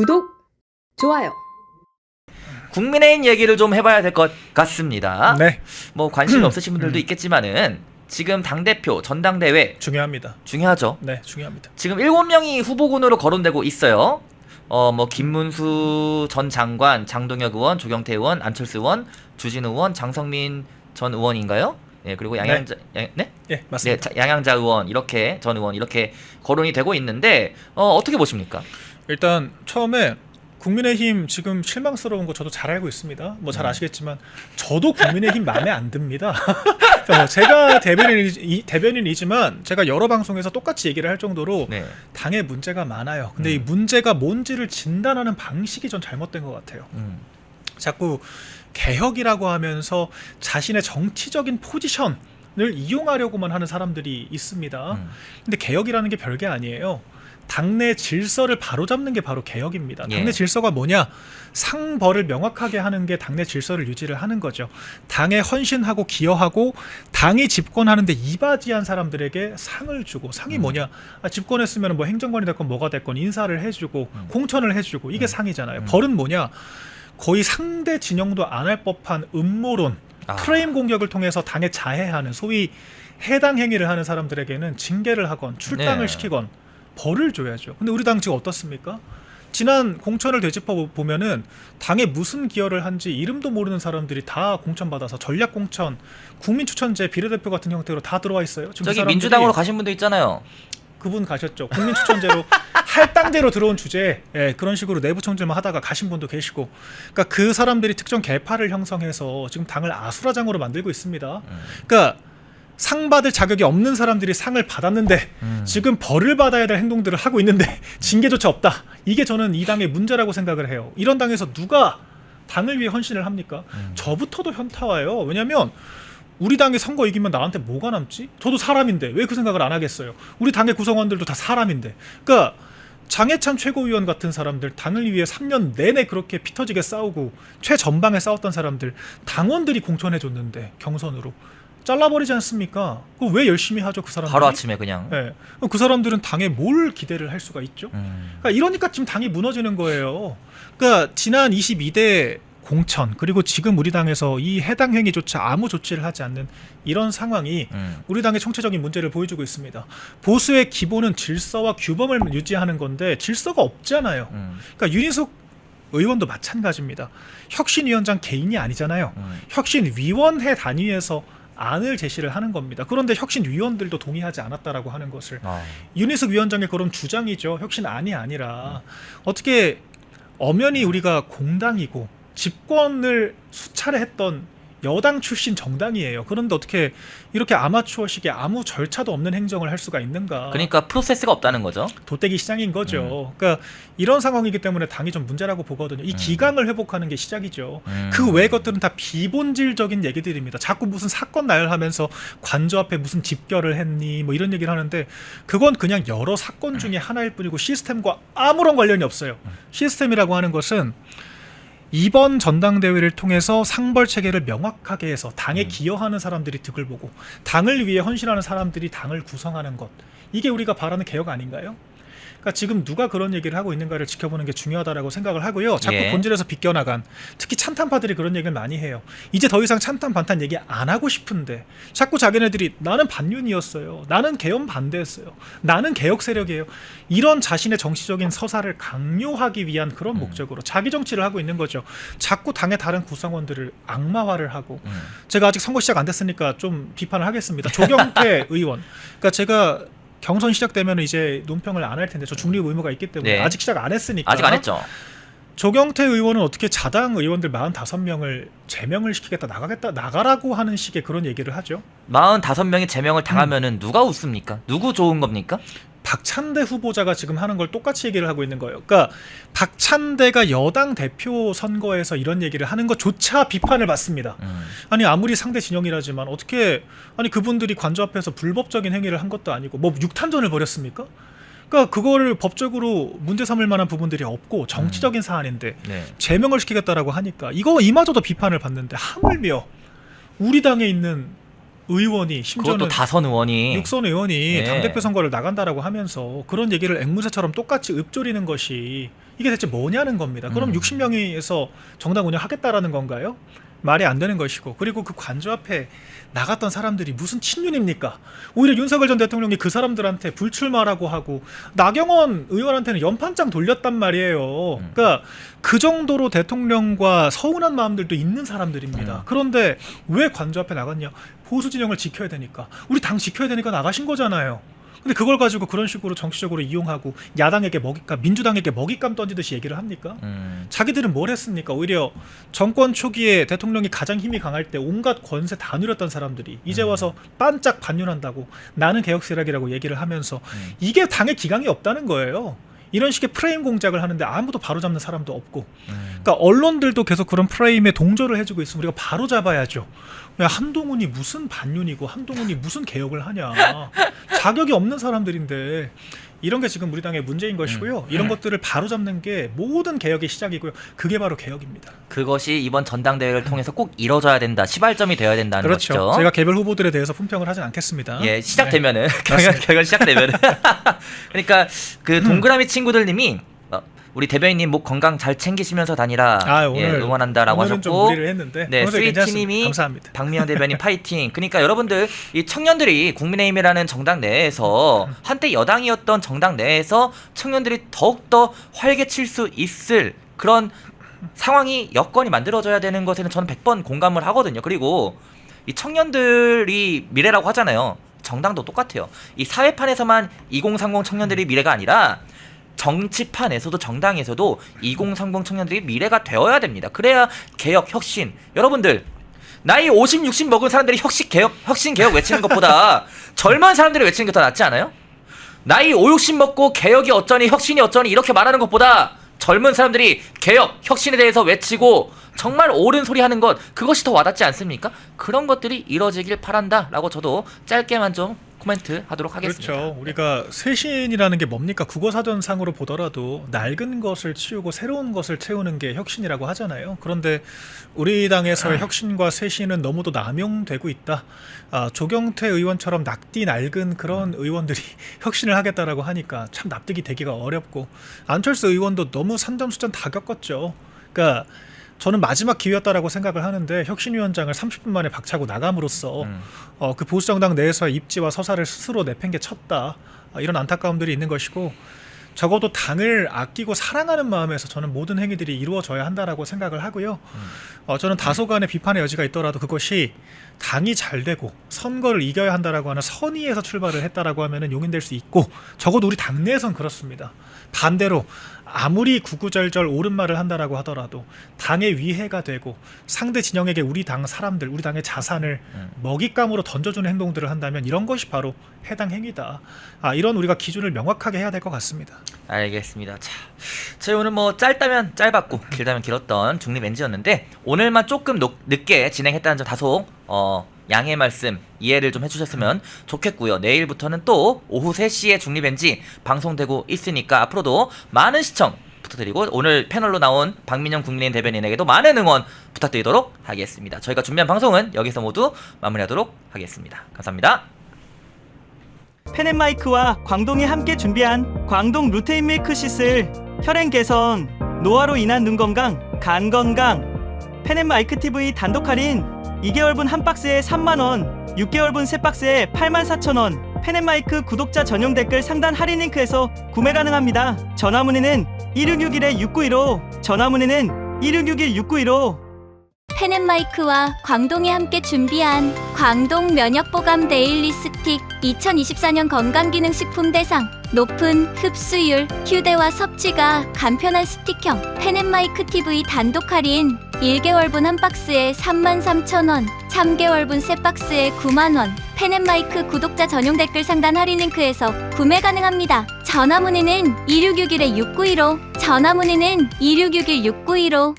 구독, 좋아요. 국민의힘 얘기를 좀 해봐야 될 것 같습니다. 네. 뭐 관심 없으신 분들도 있겠지만은 지금 당대표 전당대회 중요합니다. 중요하죠. 네, 중요합니다. 지금 7명이 후보군으로 거론되고 있어요. 뭐 김문수 전 장관, 장동혁 의원, 조경태 의원, 안철수 의원, 주진우 의원, 장성민 전 의원인가요? 예, 그리고 양양자 네? 예, 맞습니다. 네, 양양자 의원 이렇게 전 의원 이렇게 거론이 되고 있는데 어떻게 보십니까? 일단 처음에 국민의힘 지금 실망스러운 거 저도 잘 알고 있습니다. 뭐 잘 아시겠지만 저도 국민의힘 마음에 안 듭니다. 제가 대변인이지만 제가 여러 방송에서 똑같이 얘기를 할 정도로 네. 당에 문제가 많아요. 근데 이 문제가 뭔지를 진단하는 방식이 전 잘못된 것 같아요. 자꾸 개혁이라고 하면서 자신의 정치적인 포지션을 이용하려고만 하는 사람들이 있습니다. 근데 개혁이라는 게 별게 아니에요. 당내 질서를 바로잡는 게 바로 개혁입니다. 당내 예. 질서가 뭐냐? 상벌을 명확하게 하는 게 당내 질서를 유지를 하는 거죠. 당에 헌신하고 기여하고 당이 집권하는데 이바지한 사람들에게 상을 주고, 상이 뭐냐? 집권했으면 뭐 행정관이 됐건 뭐가 됐건 인사를 해주고 공천을 해주고 이게 상이잖아요. 벌은 뭐냐? 거의 상대 진영도 안 할 법한 음모론, 프레임 공격을 통해서 당에 자해하는 소위 해당 행위를 하는 사람들에게는 징계를 하건 출당을 네. 시키건 벌을 줘야죠. 근데 우리 당 지금 어떻습니까? 지난 공천을 되짚어 보면은 당에 무슨 기여를 한지 이름도 모르는 사람들이 다 공천 받아서 전략 공천, 국민 추천제, 비례대표 같은 형태로 다 들어와 있어요. 지금 저기 민주당으로 가신 분도 있잖아요. 그분 가셨죠. 국민 추천제로 할당제로 들어온 주제에 그런 식으로 내부 총질만 하다가 가신 분도 계시고, 그러니까 그 사람들이 특정 계파를 형성해서 지금 당을 아수라장으로 만들고 있습니다. 그러니까 상 받을 자격이 없는 사람들이 상을 받았는데 지금 벌을 받아야 될 행동들을 하고 있는데 징계조차 없다. 이게 저는 이 당의 문제라고 생각을 해요. 이런 당에서 누가 당을 위해 헌신을 합니까? 저부터도 현타와요. 왜냐하면 우리 당이 선거 이기면 나한테 뭐가 남지? 저도 사람인데 왜 그 생각을 안 하겠어요? 우리 당의 구성원들도 다 사람인데. 그러니까 장해찬 최고위원 같은 사람들, 당을 위해 3년 내내 그렇게 피 터지게 싸우고 최전방에 싸웠던 사람들, 당원들이 공천해줬는데 경선으로 잘라버리지 않습니까? 왜 열심히 하죠, 그 사람들이? 바로 아침에 그냥. 네. 그 사람들은 당에 뭘 기대를 할 수가 있죠? 그러니까 이러니까 지금 당이 무너지는 거예요. 그러니까 지난 22대 공천, 그리고 지금 우리 당에서 이 해당 행위조차 아무 조치를 하지 않는 이런 상황이 우리 당의 총체적인 문제를 보여주고 있습니다. 보수의 기본은 질서와 규범을 유지하는 건데 질서가 없잖아요. 그러니까 윤희숙 의원도 마찬가지입니다. 혁신위원장 개인이 아니잖아요. 혁신위원회 단위에서 안을 제시를 하는 겁니다. 그런데 혁신위원들도 동의하지 않았다라고 하는 것을 윤희숙 위원장의 그런 주장이죠. 혁신안이 아니라 어떻게 엄연히 우리가 공당이고 집권을 수차례 했던 여당 출신 정당이에요. 그런데 어떻게 이렇게 아마추어식의 아무 절차도 없는 행정을 할 수가 있는가? 그러니까 프로세스가 없다는 거죠. 도떼기 시장인 거죠. 그러니까 이런 상황이기 때문에 당이 좀 문제라고 보거든요. 이 기강을 회복하는 게 시작이죠. 그 외의 것들은 다 비본질적인 얘기들입니다. 자꾸 무슨 사건 나열하면서 관저 앞에 무슨 집결을 했니 뭐 이런 얘기를 하는데 그건 그냥 여러 사건 중에 하나일 뿐이고 시스템과 아무런 관련이 없어요. 시스템이라고 하는 것은 이번 전당대회를 통해서 상벌 체계를 명확하게 해서 당에 기여하는 사람들이 득을 보고 당을 위해 헌신하는 사람들이 당을 구성하는 것, 이게 우리가 바라는 개혁 아닌가요? 그러니까 지금 누가 그런 얘기를 하고 있는가를 지켜보는 게 중요하다라고 생각을 하고요. 자꾸 본질에서 비껴나간, 특히 찬탄파들이 그런 얘기를 많이 해요. 이제 더 이상 찬탄 반탄 얘기 안 하고 싶은데 자꾸 자기네들이 나는 반윤이었어요, 나는 개헌 반대했어요, 나는 개혁 세력이에요, 이런 자신의 정치적인 서사를 강요하기 위한 그런 목적으로 자기 정치를 하고 있는 거죠. 자꾸 당의 다른 구성원들을 악마화를 하고 제가 아직 선거 시작 안 됐으니까 좀 비판을 하겠습니다. 조경태 의원, 그러니까 제가 경선 시작되면 이제 논평을 안 할 텐데 저 중립 의무가 있기 때문에 아직 시작 안 했으니까. 아직 안 했죠. 조경태 의원은 어떻게 자당 의원들 45명을 제명을 시키겠다, 나가라고 하는 식의 그런 얘기를 하죠. 45명이 제명을 당하면은 누가 웃습니까? 누구 좋은 겁니까? 박찬대 후보자가 지금 하는 걸 똑같이 얘기를 하고 있는 거예요. 그러니까 박찬대가 여당 대표 선거에서 이런 얘기를 하는 것조차 비판을 받습니다. 아니 아무리 상대 진영이라지만 어떻게, 아니 그분들이 관저 앞에서 불법적인 행위를 한 것도 아니고 뭐 육탄전을 벌였습니까? 그러니까 그거를 법적으로 문제 삼을 만한 부분들이 없고 정치적인 사안인데 제명을 시키겠다라고 하니까 이마저도 비판을 받는데, 하물며 우리 당에 있는 의원이, 심지어는 그것도 다선 의원이, 육선 의원이 당대표 선거를 나간다라고 하면서 그런 얘기를 앵무새처럼 똑같이 읊조리는 것이 이게 대체 뭐냐는 겁니다. 그럼 60명에서 정당 운영하겠다라는 건가요? 말이 안 되는 것이고, 그리고 그 관저 앞에 나갔던 사람들이 무슨 친윤입니까? 오히려 윤석열 전 대통령이 그 사람들한테 불출마라고 하고 나경원 의원한테는 연판장 돌렸단 말이에요. 그러니까 그 정도로 대통령과 서운한 마음들도 있는 사람들입니다. 그런데 왜 관저 앞에 나갔냐? 보수 진영을 지켜야 되니까, 우리 당 지켜야 되니까 나가신 거잖아요. 근데 그걸 가지고 그런 식으로 정치적으로 이용하고 야당에게 먹잇감, 민주당에게 먹잇감 던지듯이 얘기를 합니까? 자기들은 뭘 했습니까? 오히려 정권 초기에 대통령이 가장 힘이 강할 때 온갖 권세 다 누렸던 사람들이 이제 와서 반짝 반윤한다고 나는 개혁 세력이라고 얘기를 하면서 이게 당의 기강이 없다는 거예요. 이런 식의 프레임 공작을 하는데 아무도 바로잡는 사람도 없고, 그러니까 언론들도 계속 그런 프레임에 동조를 해주고 있으면 우리가 바로잡아야죠. 야, 한동훈이 무슨 반윤이고 한동훈이 무슨 개혁을 하냐, 자격이 없는 사람들인데, 이런 게 지금 우리 당의 문제인 것이고요. 이런 것들을 바로잡는 게 모든 개혁의 시작이고요. 그게 바로 개혁입니다. 그것이 이번 전당대회를 통해서 꼭 이뤄져야 된다, 시발점이 되어야 된다는 그렇죠. 것이죠. 제가 개별 후보들에 대해서 품평을 하진 않겠습니다. 예, 시작되면은 결과 시작되면은 그러니까 그 동그라미 친구들님이 우리 대변인님 목 건강 잘 챙기시면서 다니라 오늘, 예, 응원한다라고 오늘은 하셨고, 좀 무리를 했는데 네, 스위티님이 감사합니다. 박미영 대변인 파이팅. 그러니까 여러분들, 이 청년들이 국민의힘이라는 정당 내에서 한때 여당이었던 정당 내에서 청년들이 더욱더 활개칠 수 있을 그런 상황이, 여건이 만들어져야 되는 것에는 저는 100번 공감을 하거든요. 그리고 이 청년들이 미래라고 하잖아요. 정당도 똑같아요. 이 사회판에서만 2030 청년들이 미래가 아니라 정치판에서도, 정당에서도 2030 청년들이 미래가 되어야 됩니다. 그래야 개혁, 혁신. 여러분들, 나이 50, 60 먹은 사람들이 혁신, 개혁 외치는 것보다 젊은 사람들이 외치는 게 더 낫지 않아요? 나이 5, 60 먹고 개혁이 어쩌니, 혁신이 어쩌니 이렇게 말하는 것보다 젊은 사람들이 개혁, 혁신에 대해서 외치고 정말 옳은 소리 하는 것, 그것이 더 와닿지 않습니까? 그런 것들이 이뤄지길 바란다 라고 저도 짧게만 좀 코멘트 하도록 하겠습니다. 그렇죠. 우리가 쇄신이라는 게 뭡니까? 국어사전상으로 보더라도 낡은 것을 치우고 새로운 것을 채우는 게 혁신이라고 하잖아요. 그런데 우리 당에서의 혁신과 쇄신은 너무도 남용되고 있다. 조경태 의원처럼 낙디 낡은 그런 의원들이 혁신을 하겠다라고 하니까 참 납득이 되기가 어렵고, 안철수 의원도 너무 산전수전 다 겪었죠. 그러니까 저는 마지막 기회였다라고 생각을 하는데, 혁신위원장을 30분 만에 박차고 나감으로써 그 보수정당 내에서의 입지와 서사를 스스로 내팽개 쳤다, 이런 안타까움들이 있는 것이고, 적어도 당을 아끼고 사랑하는 마음에서 저는 모든 행위들이 이루어져야 한다라고 생각을 하고요. 저는 다소간의 비판의 여지가 있더라도 그것이 당이 잘 되고 선거를 이겨야 한다라고 하는 선의에서 출발을 했다라고 하면은 용인될 수 있고, 적어도 우리 당내에선 그렇습니다. 반대로 아무리 구구절절 옳은 말을 한다라고 하더라도 당의 위해가 되고 상대 진영에게 우리 당 사람들, 우리 당의 자산을 먹잇감으로 던져주는 행동들을 한다면 이런 것이 바로 해당 행위다. 이런 우리가 기준을 명확하게 해야 될 것 같습니다. 알겠습니다. 자, 저희 오늘 뭐 짧다면 짧았고 길다면 길었던 중립 NG였는데, 오늘만 조금 늦게 진행했다는 점 다소 양해 말씀, 이해를 좀 해주셨으면 좋겠고요. 내일부터는 또 오후 3시에 중립 NG 방송되고 있으니까 앞으로도 많은 시청 부탁드리고, 오늘 패널로 나온 박민영 국민의힘 대변인에게도 많은 응원 부탁드리도록 하겠습니다. 저희가 준비한 방송은 여기서 모두 마무리하도록 하겠습니다. 감사합니다. 펜앤마이크와 광동이 함께 준비한 광동 루테인 밀크 시슬, 혈행 개선, 노화로 인한 눈 건강, 간 건강. 펜앤마이크 TV 단독 할인 2개월분 한 박스에 3만원, 6개월분 세 박스에 84,000원. 펜앤마이크 구독자 전용 댓글 상단 할인 링크에서 구매 가능합니다. 전화 문의는 1661-6915, 전화 문의는 1661-6915. 펜앤마이크와 광동이 함께 준비한 광동 면역보감 데일리 스틱, 2024년 건강기능식품 대상, 높은 흡수율, 휴대와 섭취가 간편한 스틱형 펜앤마이크 TV 단독 할인 1개월분 한 박스에 33,000원, 3개월분 세 박스에 9만원. 펜앤마이크 구독자 전용 댓글 상단 할인 링크에서 구매 가능합니다. 전화 문의는 2661-6915, 전화 문의는 2661-6915.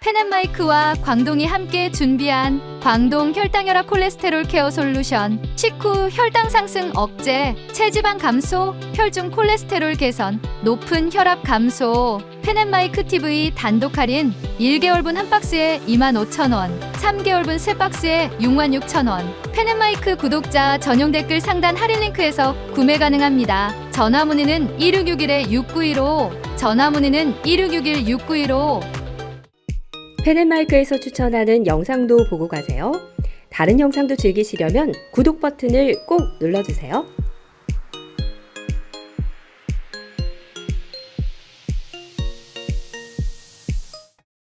펜앤마이크와 광동이 함께 준비한 광동 혈당혈압 콜레스테롤 케어 솔루션, 식후 혈당 상승 억제, 체지방 감소, 혈중 콜레스테롤 개선, 높은 혈압 감소. 펜앤마이크 TV 단독 할인 1개월분 한 박스에 25,000원, 3개월분 세 박스에 66,000원. 펜앤마이크 구독자 전용 댓글 상단 할인 링크에서 구매 가능합니다. 전화 문의는 1661-6915, 전화 문의는 1661-6915. 펜앤마이크에서 추천하는 영상도 보고 가세요. 다른 영상도 즐기시려면 구독 버튼을 꼭 눌러주세요.